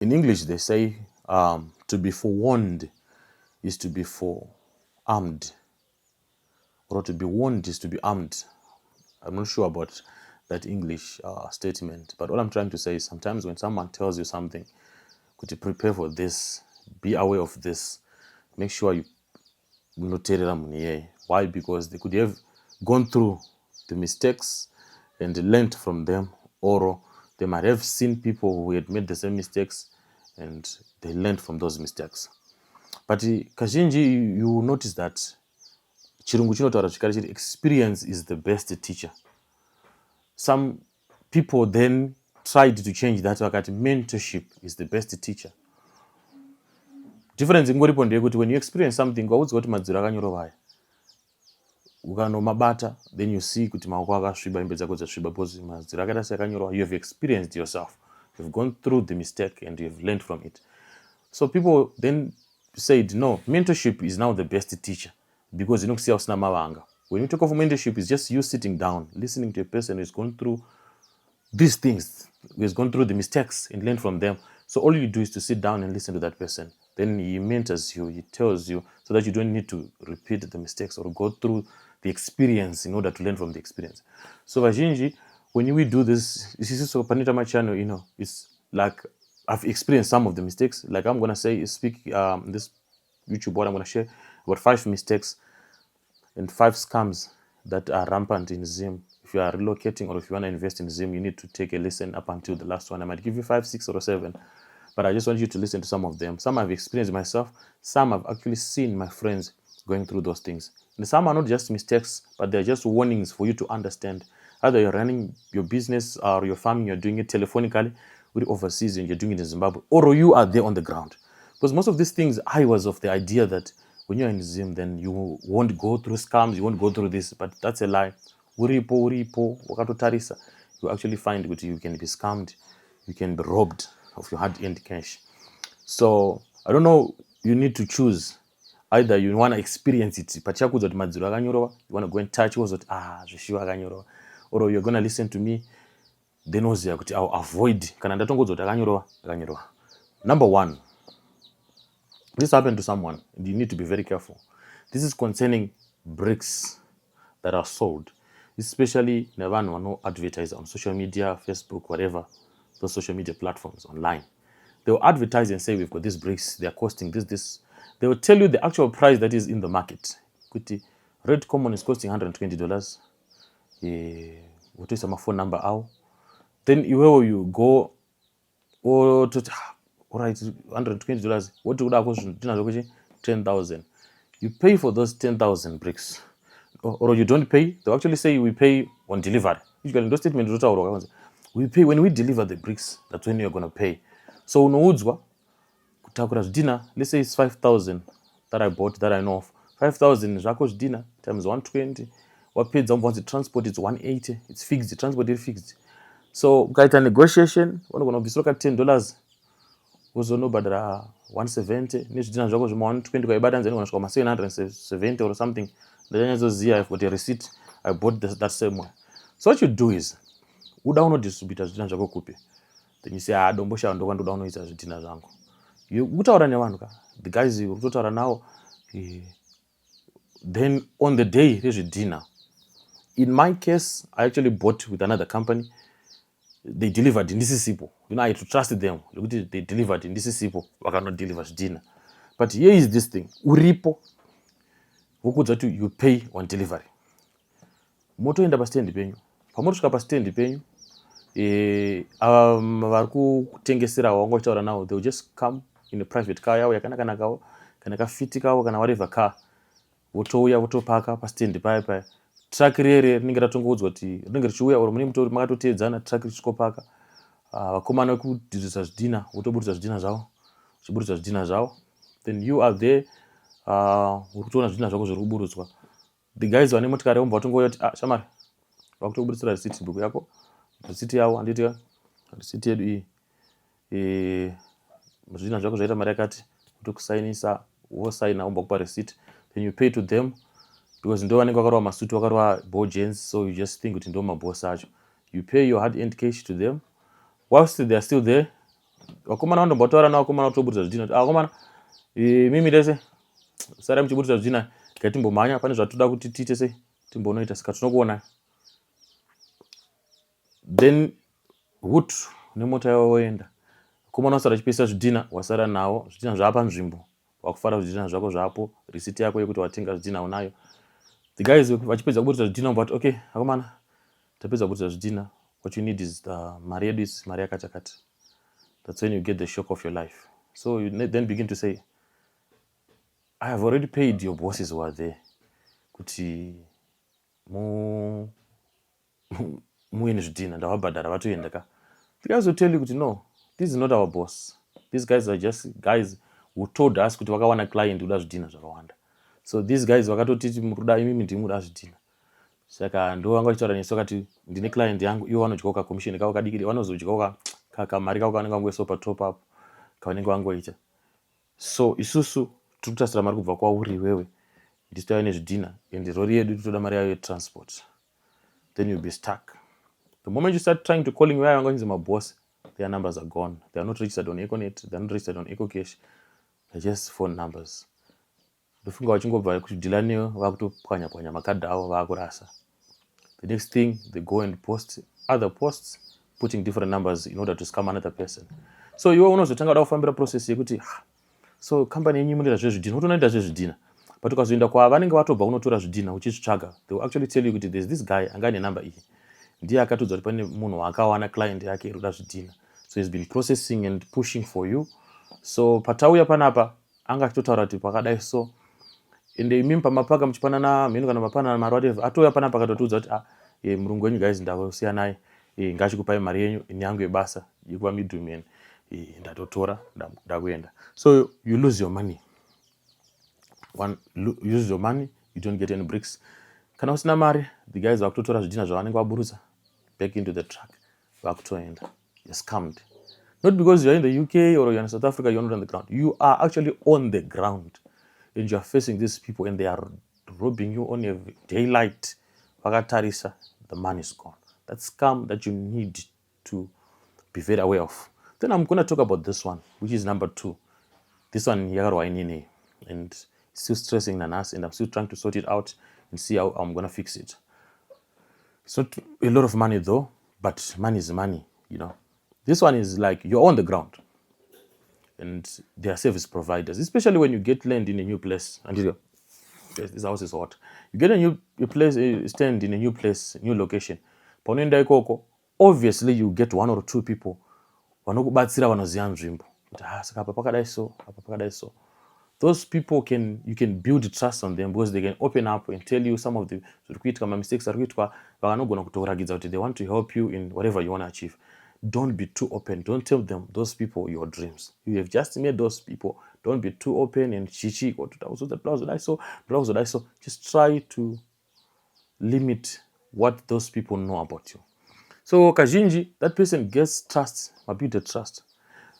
In English, they say to be forewarned is to be forearmed, or to be warned is to be armed. I'm not sure about that English statement, but all I'm trying to say is sometimes when someone tells you something, could you prepare for this, be aware of this, make sure you notate it. Why? Because they could have gone through the mistakes and learned from them, or they might have seen people who had made the same mistakes and they learned from those mistakes. But kazhinji, you will notice that chirungu chinotaura chikare chiti experience is the best teacher. Some people then tried to change that vakati mentorship is the best teacher. Difference ingoripo ndeyekuti when you experience something waudzwa kuti madziro akanyorova aya, ukanomabata then you see kuti maoko akasviba, hembe dzako dzasviba, because madziro akaita seakanyorova, you have experienced yourself, you've gone through the mistake and you've learned from it. So people then said, no, mentorship is now the best teacher, because inokusiya usina mavanga. When you talk of mentorship, it's just you sitting down, listening to a person who's gone through these things, who's gone through the mistakes and learn from them. So all you do is to sit down and listen to that person. Then he mentors you, he tells you, so that you don't need to repeat the mistakes or go through the experience in order to learn from the experience. So vazhinji, when we do this, so panita my channel, it's like I've experienced some of the mistakes. Like I'm gonna speak this YouTube, what I'm gonna share about 5 mistakes and 5 scams that are rampant in Zim. If you are relocating or if you want to invest in Zim, you need to take a listen up until the last one. I might give you 5, 6, or 7, but I just want you to listen to some of them. Some I've experienced myself, some I've actually seen my friends going through those things. And some are not just mistakes, but they're just warnings for you to understand. Either you're running your business or your farming, you're doing it telephonically, with overseas, and you're doing it in Zimbabwe, or you are there on the ground. Because most of these things, I was of the idea that when you're in Zim, then you won't go through scams, you won't go through this, but that's a lie. Uripo, wakatotarisa. You actually find that you can be scammed, you can be robbed of your hard-earned cash. So I don't know, you need to choose. Either you want to experience it, but you want to go and touch, or you're going to listen to me, then I'll avoid. Number 1, this happened to someone, and you need to be very careful. This is concerning bricks that are sold, especially nevan wano advertise on social media, Facebook, whatever, those social media platforms online. They will advertise and say, we've got these bricks, they're costing this. They will tell you the actual price that is in the market. Red Common is costing $120. What is my phone number? Then you go, all right, $120. What do you 10,000? You pay for those 10,000 bricks, or you don't pay. They actually say we pay on delivery. Usually, those statements we pay when we deliver the bricks. That's when you're gonna pay. So unoudzwa kutakura dinner. Let's say it's 5,000 that I bought, that I know of. 5,000 zvako dinner times 120. What paid once the transport is 180. It's fixed. The transport is fixed. So ukaita negotiation, vanogona kubvisira $10. Uzonobhadhara 170 nezvidhina zvako zvima 120 kwaibatanza inogona kusvika 770 or something. Ndanyatsoziva, I've got a receipt, I bought that same one. So what you do is uda unodistribute zvidhina zvako kupi, then you say dombosha ndokwanda ndoda unoita zvidhina zvangu, kutaura nevanhu ka the guys utotaura nawo. Then on the day rezvidhina, in my case I actually bought with another company. They delivered in ndisisipo. I had to trust them. They delivered in ndisisipo. Vakano deliver dinner. But here is this thing. Uripo. Vokudza you pay on delivery. Motoenda pastendi penyu. Pamotosvika pastendi penyu, vari kutengesera wangotaura nawo, they will just come in a private car yavo yakanaka kana kafiti kavo kana whatever car. Votouya votopaka pastendi paya. Truck rere rinenge ratongoudzwa kuti rinenge richiuya, or mune mutori makatoteedzana, truck richikopaka. Vakomana vekudhirisa zvidhina votoburitsa zvidhina zvavo, chiburitsa zvidhina zvavo. Then you are there, uri kutoona zvidhina zvako zviri kuburutswa. The guys vane motikari vomba vatongouya kuti shamari vakutoburitsira receipt book yako, receipt yavo handiti receipt yedu iyi, zvidhina zvako zvaita mari yakati, votokusainisa, wosaina vomba kupa receipt. Then you pay to them, because ndo vanenge vakarova masuti, vakarova bojens, so you just think kuti ndo mabosi acho. You pay your hard-earned cash to them. Whilst they are still there, vakomana vandombotaura navakomana kutoburitsa zvidhina kuti vakomana mimi tese sarai muchiburitsa zvidhina ngatimbomhanya pane zvatoda kuti tiite sei timbonoita saka tinokuona. Then hut nemota yavo voenda. Vakomana vasara vachipisa zvidhina wasara nawo zvidhina zvapa nzvimbo wakufara zvidhina zvako zvapo risiti yako yekuti watenga zvidhina unayo. The guys vachipedza kuburitsa zvidhina but okay vakomana tapedza kuburitsa zvidhina, what you need is the mari yedu is mari yakachakati. That's when you get the shock of your life. So you then begin to say, I have already paid your bosses who are there kuti muine zvidhina ndavabhadhara vatoenda ka. The guys will tell you kuti no, this is not our boss. These guys are just guys who told us kuti vakawana client uda zvidhina zvakawanda. So these guys vakatotiti muruda imimi ndimuda zvidhina. Saka ndo vanga vachitaura nesu vakati ndine client yangu ivo vanodyawo kakomishini kavo kadikiri vanozodyawo kamari kako kanenge vangoisawo patop up kavanenge vangoita. So isusu tiri kutasira mari kubva kwauri iwewe ndisi tauya nezvidhina ende rori yedu toda mari yayo yetransport. Then you'll be stuck. The moment you start trying to calling where I'm going to my boss, their numbers are gone. They are not registered on Econet. They are not registered on EcoCash. They're just phone numbers. Ndofunga vachingobva kudhila neyo vakutopwanya makadhi avo vakurasa. The next thing they go and post other posts putting different numbers in order to scam another person. So iwe unozotanga da kufambira process yekuti so company yenyu inoita zvezvidhina utonoita zvezvidhina but ukazoenda kwavanenge vatobva unotora zvidhina uchizvitsvaga they will actually tell you kuti there's this guy anga ane number iyi ndiye akatudza kuti pane munhu wakawana client yake iroda zvidhina, so he's been processing and pushing for you. So patauya panapa anga achitotaura kuti pakadai so ende imimi pamapaka muchipanana mhino kana mapanana mari whatever atouya panapa akatotudza kuti murungu wenyu guys ndavosiya naye ngachikupai mari yenyu ini yangu yebasa yekuva middleman ndatotora ndakuenda. So you lose your money. You use your money, you don't get any bricks. Kana usina mari, the guys vakutotora zvidhina zvavanenge vaburutsa back into the truck vakutoenda. You're scammed. Not because you're in the UK or you're in South Africa, you're not on the ground. You are actually on the ground and you're facing these people and they are robbing you on a daylight. Vakatarisa, the money is gone. That's scam that you need to be very aware of. Then I'm going to talk about this one, which is number 2. This one, yakarwa inini, and still stressing on us, and I'm still trying to sort it out and see how I'm going to fix it. It's not a lot of money though, but money is money, you know. This one is like you're on the ground and they are service providers, especially when you get land in a new place. And this house is hot. You get a new place, stand in a new place, new location. Paunenda ikoko, obviously you get 1 or 2 people vanokubatsira vanoziva nzvimbo. Saka apa pakadai so. Those people you can build trust on them because they can open up and tell you some of the mistakes are kuitwa vakanogona kutoragidza kuti they want to help you in whatever you want to achieve. Don't be too open. Don't tell them, those people, your dreams. You have just met those people. Don't be too open and chichi. Just try to limit what those people know about you. So kazhinji, that person gets trust, build the trust.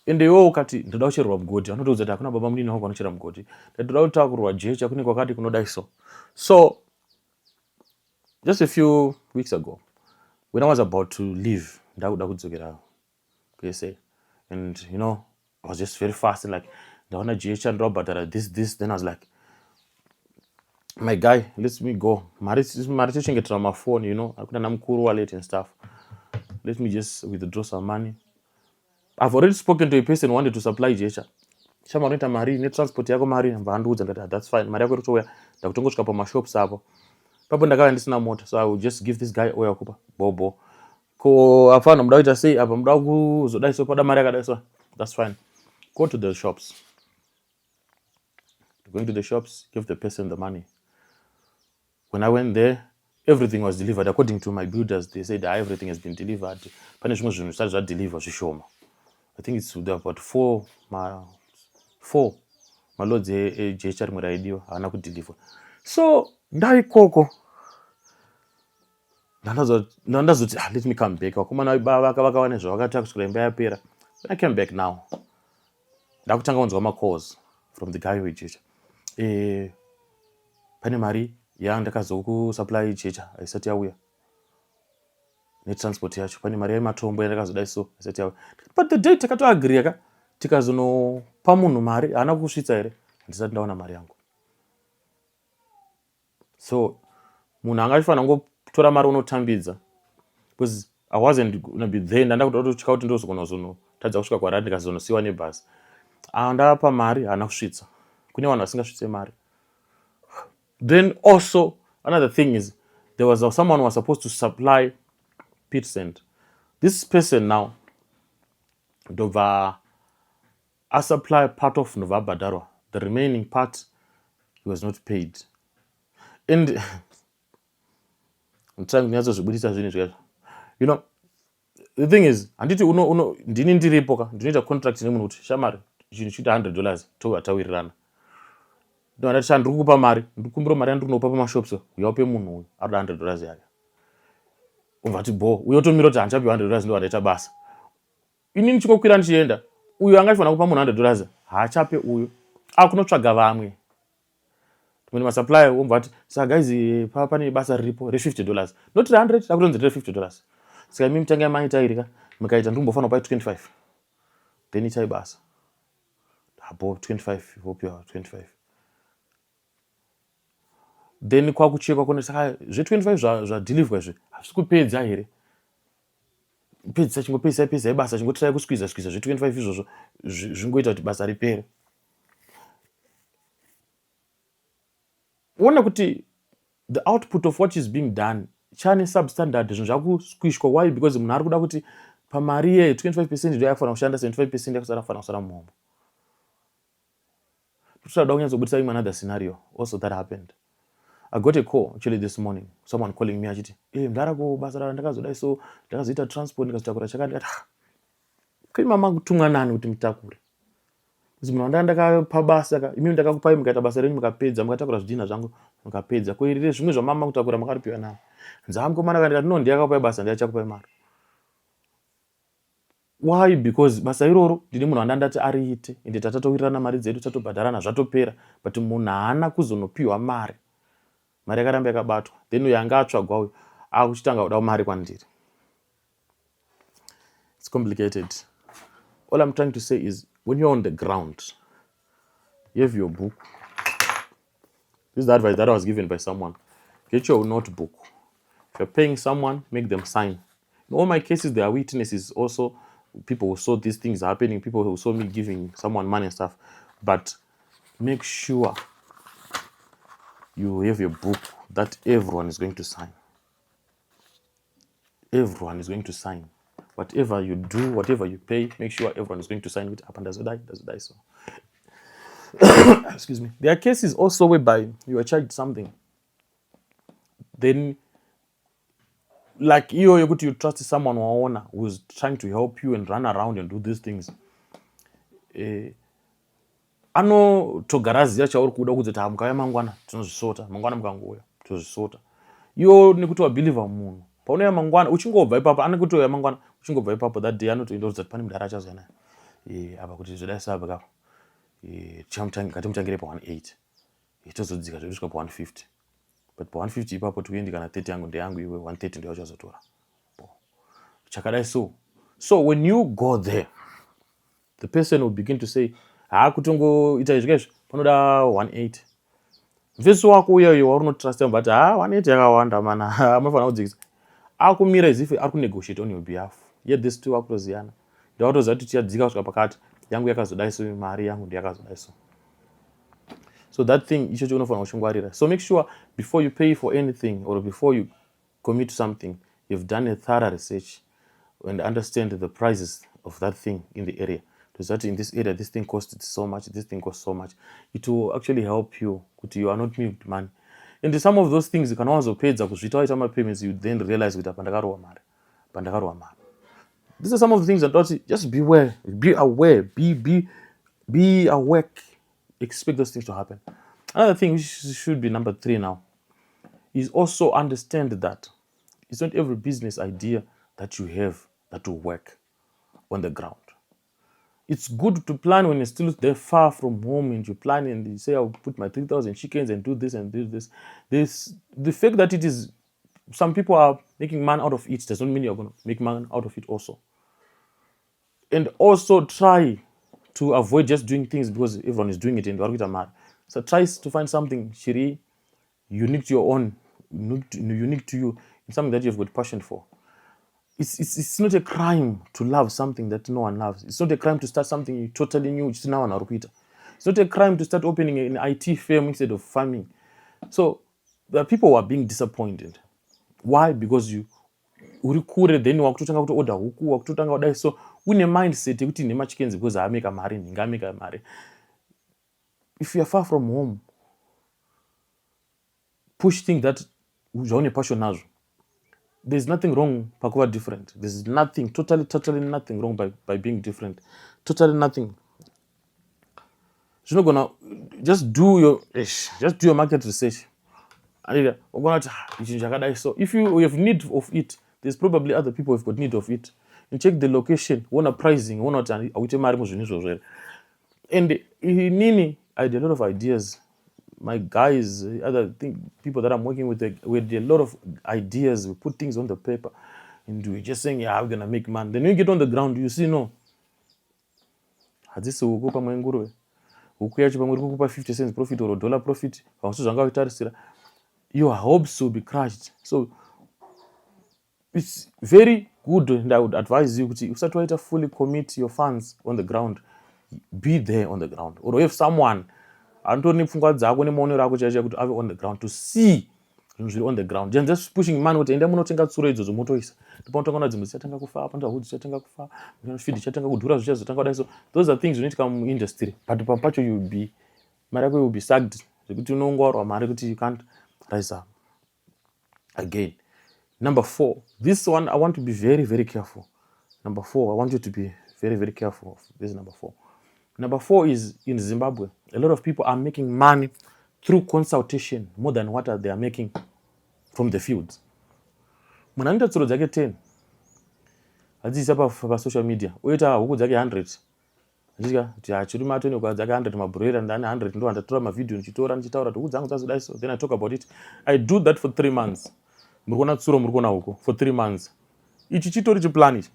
Ende iwo ukati ndoda kucherwa mugodi, anotoudza kuti hakuna baba munini wangu anochera mugodi. Ndoda kutakurwa jecha kune kwakati kunodai so. So just a few weeks ago, when I was about to leave, ndakuda kudzokera kuSA, and you know, I was just very fast and like ndaona jecha ndobhadhara this, then I was like, my guy, let me go. Mari techingetera mafoni, you know, hakuna namukuru wallet and stuff. Let me just withdraw some money. I've already spoken to a person who wanted to supply jecha. Shamaronita mari ne transport yako mari mbanduza ngati that's fine. Mari yako iritoya ndakutongosvika pamashops apo. Papo ndakava ndisina mota, so I will just give this guy oya kupa bobo. Ko afana muda kuita sei apa muda kuzodai so pada mari yakadai so. That's fine. Go to the shops. Going to the shops, give the person the money. When I went there, everything was delivered according to my builders. They said everything has been delivered. Pane zvimwe zvinhu zvisati zvadeliver zvishoma. I think it's about 4 maloads ejecha rimwe raidiwa haana kudeliver. So ndaikoko ndandazoti let me come back. Vakomana vakawane zvavakaita kusvikira imba yapera. When I came back now, ndakutanga kunzwa macalls from the guy wejecha. Pane mari ndakazokusupply jecha haisati yauya. netransport yacho. Pane mari yematombo yandakazodai so asati yavo. But the day takatoagree tikazonopa munhu mari haana kusvitsa here, handisati ndaona mari yangu. So munhu anga achifanira kungotora mari unotambidza, because I wasn't gonna be there. Ndanda kutotya kuti ndozogona kuzonotadza kusvika kwarari ndikazonosiyiwa nebhazi. Ndapa mari haana kusvitsa. Kune vanhu vasingasvitse mari. Then also another thing is there was someone who was supposed to supply pit sand. This person now ndobva supply part of novabhadharwa, the remaining part he was not paid. And I'm trying to zvinhu zvacho. You know, the thing is, handiti ndini ndiripo ka ndinoita contract nemunhu kuti shamari chinhu chita $100 togatawirirana. Ndoti ndiri kukupa mari, ndikumbira mari yandiri kunopa pamashops uyaupe munhu uyu arida $100 yake. Ubvati uyo otomira kuti handichapi $100 ndo handaita basa. Inini ndichikokwira ndichienda, uyu anga achifanira kupa munhu $100 haachape uyu, akunotsvaga vamwe. Tumwe masupplier wombati saka guys pane basa riripo $50, not $100, takutonzera $50. Saka mimi mtanga maita irika mikaita ndimbofanira kupa 25, then itai basa hapo 25 vopiwa 25. Then kwakuchekwa kone saka zve25 zvadhilivhwa izvi hazvisi kupedza here, pedzisa chingopedzisai basa chingotirai kusqueeza zve25 izvozvo zvingoita kuti basa ripere. Ona kuti the output of what is being done chane substandard, zvinhu zvakusquishwa. Why? Because munhu ari kuda kuti pamari ye 25% ndio yafanira kushanda, 75% yafanira kusara muhombo. Toda kunyatsobudisa imwe another scenario also that happened. I got a call actually this morning, someone calling me achiti ndara kubasa randakazodai so ndakazoita transport ndikazotakura chakandikati kai mama kutumwa nani kuti mutakure, kuti munhu ndakapa basa ka imimi ndakakupai mukaita basa renyu mukapedza, mukatakura zvidhina zvangu mukapedza, koirire zvimwe zvamama kutakura makaripiwa nawo. Nzamkomana kandikati no ndiyakakupai basa ndiyachakupai mari. Why? Because basa iroro ndine munhu andandati ariite ende tatatowirirana mari dzedu tatobhadharana zvatopera, but munhu haana kuzonopiwa mari. Mari yakaramba yakabatwa, then uyo anga atsvagwa uyu akuchitanga kuda mari kwandiri. It's complicated. All I'm trying to say is when you're on the ground, you have your book. This is the advice that I was given by someone. Get your notebook. If you're paying someone, make them sign. In all my cases, there are witnesses also, people who saw these things happening, people who saw me giving someone money and stuff. But make sure you have your book that everyone is going to sign. Everyone is going to sign. Whatever you do, whatever you pay, make sure everyone is going to sign it up and does it die so. Excuse me. There are cases also whereby you are charged something. Then, like you trust someone who is trying to help you and run around and do these things. Anotogaraziya chauri kuda kuzoti mukauya mangwana tinozvisota, mangwana mukangouya tozvisota. Iwo nekuti wabhilivha munhu paunouya mangwana uchingobva ipapo, anekuti uya mangwana uchingobva ipapo that day anotoenda kuti pane mudara achazouya naye apa kuti zvodai saba kapo ngatimutangire pa180 tozodzika zvedu kusvika pa150, but pa150 ipapo tikuendi kana 30 yangu ndeyangu, iwe 130 ndio uchazotora chakadai so when you go there the person will begin to say kutongoita izvi kaizvi panoda 180. Mvesi wako uya waunotrust but 180 yakawanda mana munofanira kudzikisa, akumira as if ari kunegotiate on your behalf. Yet these two akutoziyana, ndawatoziva kuti tichadzika kusvika pakati yangu yakazodai so, mari yangu ndiyakazodai so. So that thing ichocho unofanira kuchingwarira. So make sure before you pay for anything or before you commit to something, you've done a thorough research and understand the prices of that thing in the area. That in this area, this thing costs so much, this thing costs so much. It will actually help you. You are not moved money. And some of those things you can also pay. Payments, you then realize with a. These are some of the things that just beware, be aware, be awake. Expect those things to happen. Another thing which should be number 3 now is also understand that it's not every business idea that you have that will work on the ground. It's good to plan when you're still there far from home and you plan and you say, I'll put my 3,000 chickens and do this and do this. The fact that it is some people are making money out of it. Does not mean you're going to make money out of it also. And also try to avoid just doing things because everyone is doing it and you're going to. So try to find something shiri, unique to your own, unique to you, and something that you've got passion for. It's not a crime to love something that no one loves. It's not a crime to start something totally new. It's not a crime to start opening an IT firm instead of farming. So the people who are being disappointed. Why? Because you uri kure then wakutotanga kuti order huku wakutotanga kudai, so une mindset yekuti ndine machikenzi because ameka mari ndingameka mari. If you are far from home, push things that zvaune passion nazvo. There's nothing wrong pakuva different. There's nothing, totally nothing wrong by being different. Totally nothing. Just do your market research. So if you have need of it, there's probably other people who've got need of it. You check the location, one pricing, one not. And Nini, I had a lot of ideas. My guys, people that I'm working with, we had a lot of ideas. We put things on the paper, and we're just saying, yeah, we're gonna make money. Then when you get on the ground, you see, no. Huku yacho pamwe kukupa 50 cents profit or $1 profit, your hopes will be crushed. So it's very good, and I would advise you to start to fully commit your funds on the ground. Be there on the ground. Or if someone on the ground to see on the ground, just pushing man with motoisa. So those are things you need to come industry. But papacho you will be sagged. You can't rise up again. Number 4. This one I want to be very, very careful. Number 4, I want you to be very, very careful of this. Number 4. Number 4 is in Zimbabwe. A lot of people are making money through consultation more than what they are making from the fields. Munanga tsoro dzake 10. Adzisa pa social media. Oita huku dzake 100. Ndika kuti achiri matoni kwa dzake 100 mabroiler ndani 100 ndo andatora ma video nichitora nichitaura kuti udzangu dzazodai so. Then I talk about it. I do that for 3 months. Murikona tsoro murikona huko for 3 months. Ichi chitori chiplan ichi.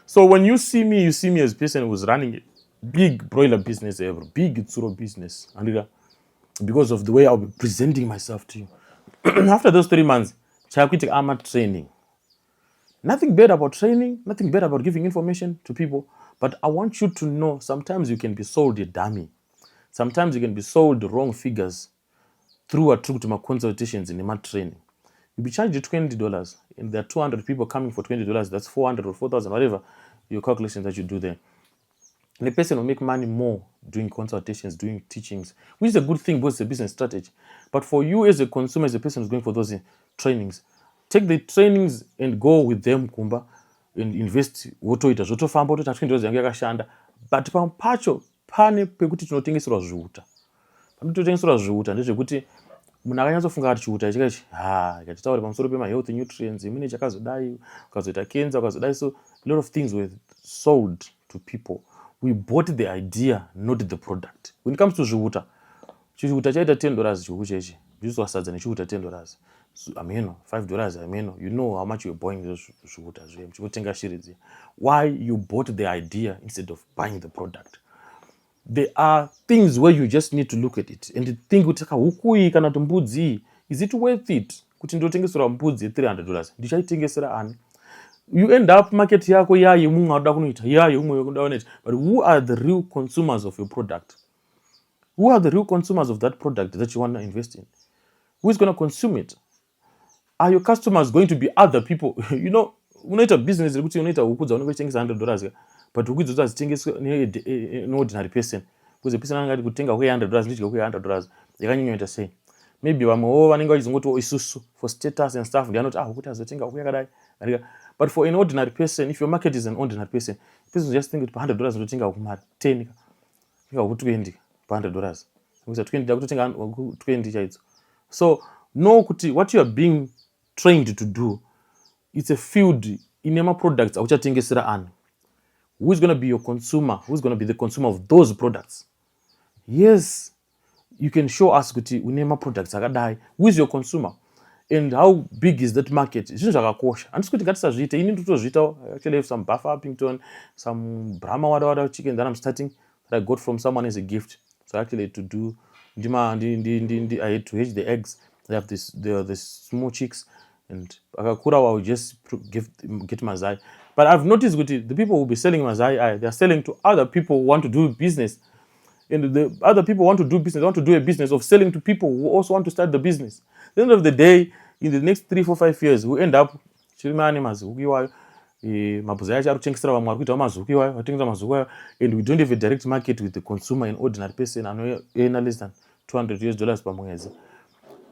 So when you see me as a person who's running a big broiler business ever, big tsuro business, and because of the way I'll be presenting myself to you. After those 3 months, I'm at training. Nothing bad about training, nothing bad about giving information to people, but I want you to know sometimes you can be sold a dummy. Sometimes you can be sold wrong figures through to my consultations in my training. You'll be charged $20, and there are 200 people coming for $20. That's 400 or 4,000, whatever your calculations that you do there. And the person will make money more doing consultations, doing teachings, which is a good thing because it's a business strategy. But for you as a consumer, as a person who's going for those trainings, take the trainings and go with them, kumba, and invest. But pampacho pane pekuti tinotengesera zvuta. Panotengesera zvuta ndezvekuti munhu akanyatsofunga kuti chiuta chikachi ikatitaura pamusoro pema health nutrients imune chakazodai ukazoita cancer ukazodai. So a lot of things were sold to people. We bought the idea, not the product. When it comes to chiuta chaita $10 chiuku chechi ndizvo wasadza nechiuta $10. So, ameno $5 ameno, you know how much you're buying those chiuta zve muchitenga shiri dziya. Why you bought the idea instead of buying the product? There are things where you just need to look at it and think kuti huku kana mbudzi, is it worth it kuti ndotengesera mbudzi $300? Ndichaitengesera ani? You end up market yako yaye mumwe anoda kunoita yaye umwe anoda kunoita. But who are the real consumers of your product? Who are the real consumers of that product that you want to invest in? Who is going to consume it? Are your customers going to be other people? You know, unoita business rekuti unoita huku dzaunenge uchitengesa $100, but huku idzodzo hadzitengeswi an ordinary person. Because the person angati kutenga huku $100 ndichika huku $100 yakanyonyoita sei? Maybe vamwewo vanenge vachizongoti isusu for status and stuff ndianoti huku azotenga huku yakadai. But for an ordinary person, if your market is an ordinary person, the person just think that $100 ndotenga huku mari 10 tenga huku 20 $100. Because 20 ndakutotenga huku 20 chaidzo. So know kuti what you are being trained to do, it's a field in my products auchatengesera ani. Who is going to be your consumer? Who is going to be the consumer of those products? Yes, you can show us kuti unema products akadai. Who is your consumer? and how big is that market. Zvinhu zvakakosha. Handisi kuti ngatisazviite. Ini ndotozviitawo. I actually have some Buffer Uppington, some Brahma wada chicken that I'm starting that I got from someone as a gift. So actually had to do I had to hedge the eggs. They have the small chicks, and akakura I will just get mazai. But I've noticed the people who will be selling mazai, they are selling to other people who want to do business. And the other people want to do business, want to do a business of selling to people who also want to start the business. At the end of the day, in the next 3, 4, 5 years, we end up and we don't have a direct market with the consumer and ordinary person and less than $200 per month.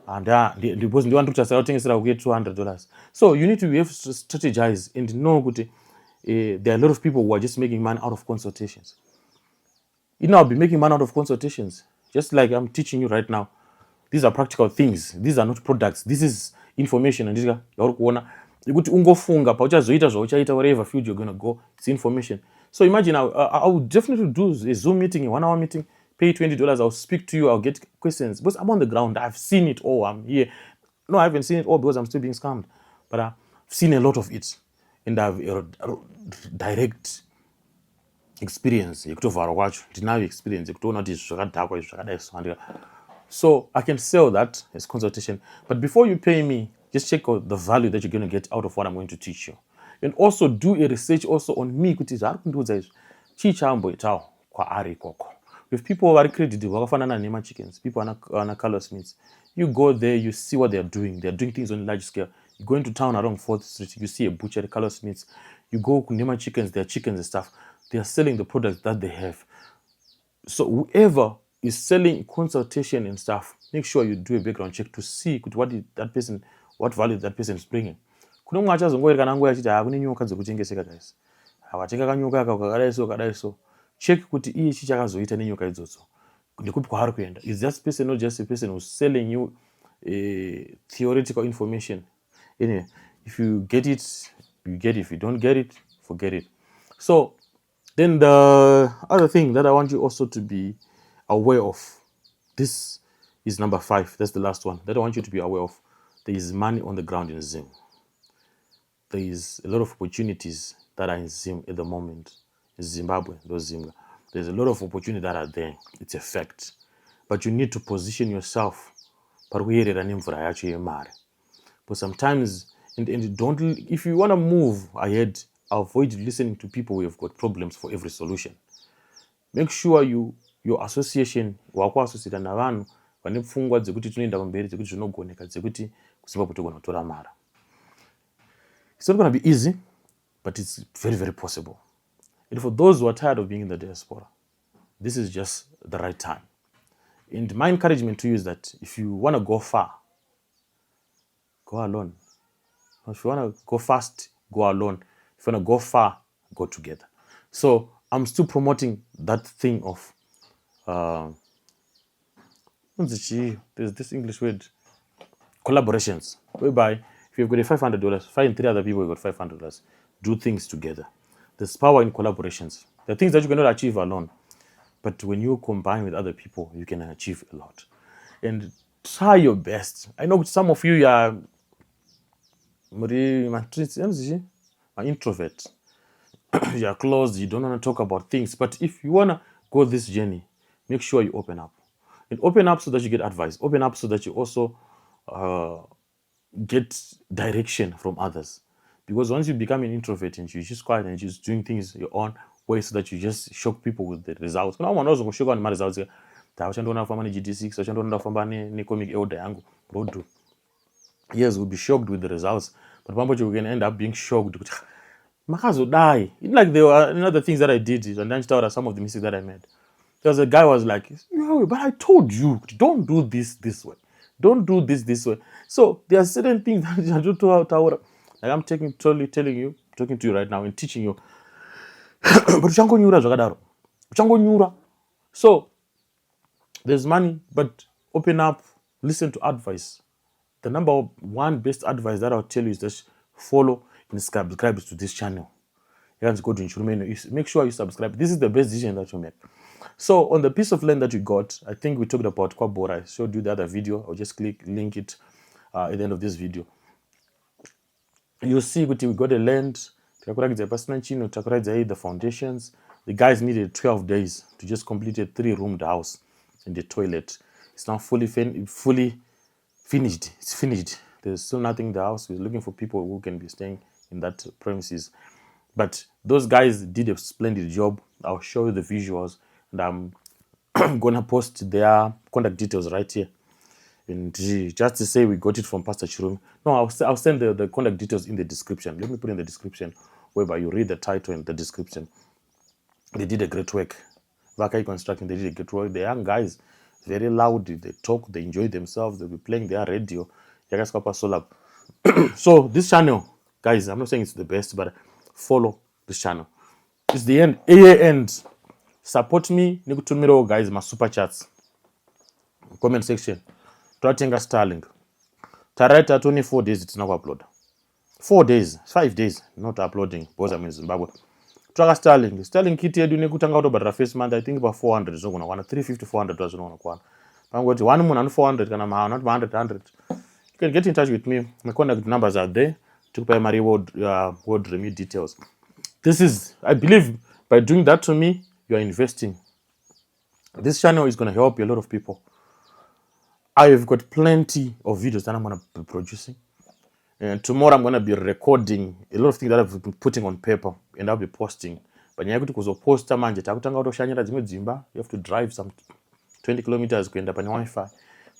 And the person want to sell things that get $200. So you need to have to strategize and know that there are a lot of people who are just making money out of consultations. I'll be making money out of consultations, just like I'm teaching you right now. These are practical things. These are not products. This is information. And whatever field you're going to go, it's information. So imagine I would definitely do a Zoom meeting, a 1-hour meeting, pay $20. I'll speak to you. I'll get questions. Because I'm on the ground. I've seen it all. I'm here. No, I haven't seen it all because I'm still being scammed. But I've seen a lot of it. And I've direct experience. Experience. So I can sell that as consultation. But before you pay me, just check out the value that you're going to get out of what I'm going to teach you. And also do a research also on me. With people who are credited, Nema chickens, people are color-smiths. You go there, you see what they're doing. They're doing things on large scale. You go into town around 4th Street, you see a butcher, color-smiths. You go to Nema chickens, their chickens and stuff. They are selling the products that they have. So whoever is selling consultation and stuff, make sure you do a background check to see what value that person is bringing. Check is this person not just a person who's selling you theoretical information? Anyway, if you get it, you get it. If you don't get it, forget it. So then the other thing that I want you also to be aware of, this is number 5. That's the last one that I want you to be aware of. There is money on the ground in Zim. There is a lot of opportunities that are in Zim at the moment. In Zimbabwe, there's a lot of opportunities that are there. It's a fact. But you need to position yourself. But sometimes, and don't, if you want to move ahead, avoid listening to people who have got problems for every solution. Make sure your association, it's not going to be easy, but it's very, very possible. And for those who are tired of being in the diaspora, this is just the right time. And my encouragement to you is that if you want to go far, go alone. If you want to go fast, go alone. If you want to go far, go together. So I'm still promoting that thing of there's this English word, collaborations, whereby if you've got $500, find 3 other people who got $500, do things together. There's power in collaborations. There are things that you cannot achieve alone, but when you combine with other people, you can achieve a lot. And try your best. I know some of you are introvert. You are closed. You don't want to talk about things. But if you want to go this journey, make sure you open up. And open up so that you get advice. Open up so that you also get direction from others. Because once you become an introvert and you're just quiet and just doing things your own way so that you just shock people with the results. Yes, we'll be shocked with the results. But we're going to end up being shocked. Die. Like there were another things that I did, and then some of the mistakes that I made. There was a guy who was like, but I told you, don't do this way. Don't do this way. So there are certain things that I do to like I'm telling you, talking to you right now and teaching you. But so there's money, but open up, listen to advice. The number 1 best advice that I'll tell you is just follow and subscribe to this channel. You have to go to Insurumeno. Make sure you subscribe. This is the best decision that you make. So on the piece of land that you got, I think we talked about Kwabora. I showed you the other video. I'll just link it. at the end of this video. You'll see we got a land, the foundations. The guys needed 12 days to just complete a 3-roomed house and the toilet. It's now fully finished. It's finished. There's still nothing in the house. We're looking for people who can be staying in that premises. But those guys did a splendid job. I'll show you the visuals, and I'm gonna post their contact details right here. And just to say we got it from Pastor Chirum. No, I'll send the contact details in the description. Let me put in the description, whereby you read the title and the description. They did a great work. Vakai Constructing, they did a great work. The young guys, very loud, they talk, they enjoy themselves, they'll be playing their radio. So this channel, guys, I'm not saying it's the best, but follow this channel. It's the end. end. Support me. Nikutumiro, guys, my super chats. Comment section. Tratenga Starlink. Tarata 24 days, it's not upload. 4 days, 5 days, not uploading, because I'm in Zimbabwe. Traga Starlink kit yedu nekutanga kutobhadhara first month, I think about 400 zvinogona kwana 350 400 wazvinogona kwana. Pangoti one munhu ane 400 kana not 100. You can get in touch with me. My contact numbers are there. To pay my word remi details. This is, I believe, by doing that to me, you are investing. This channel is going to help a lot of people. I've got plenty of videos that I'm going to be producing. And tomorrow I'm going to be recording a lot of things that I've been putting on paper, and I'll be posting. But you have to drive some 20 kilometers to end up on Wi-Fi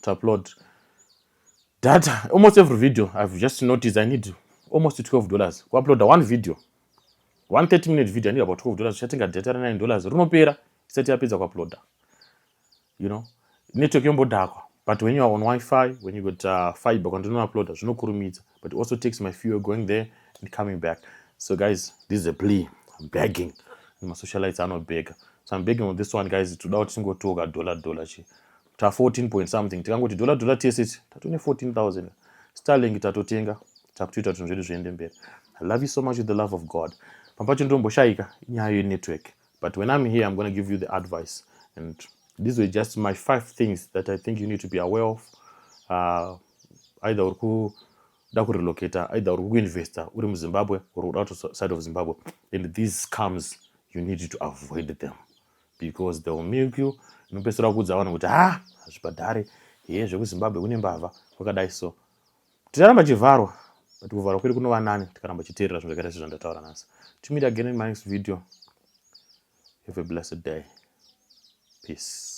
to upload. That almost every video I've just noticed I need almost $12 to upload one video. One 30-minute video I need about $12. Chatting at data $9. Runopera set up pizza upload. You know, network yombo dark. But when you're on Wi-Fi, when you got fiber, continue upload, no kurumeter. But it also takes my fuel going there and coming back. So guys, this is a plea. I'm begging. And my socialites are not beg. So I'm begging on this one, guys, to doubt single $dollar. Ta 14 point something. Tikangoti dollar TSH. Tatune 14,000. Starlink tatotenga. Takutuita tunzvedu zviende mberi. I love you so much with the love of God. Pampacho ndomboshaika inyaya network. But when I'm here, I'm going to give you the advice. And these were just my 5 things that I think you need to be aware of. Either relocate, either investor, uri mu Zimbabwe or outside of Zimbabwe. And these scams, you need to avoid them because they will milk you. Unopesera kudza vanhu kuti hazvibhadhare zvekuzimbabwe kune mbavha kwakadai so. Ticharamba chivharwa, but kuvharwa kwedu kunova nani tikaramba chiteerera zvinhu zvakaita sezvandataura nhasi. To meet again in my next video. Have a blessed day. Peace.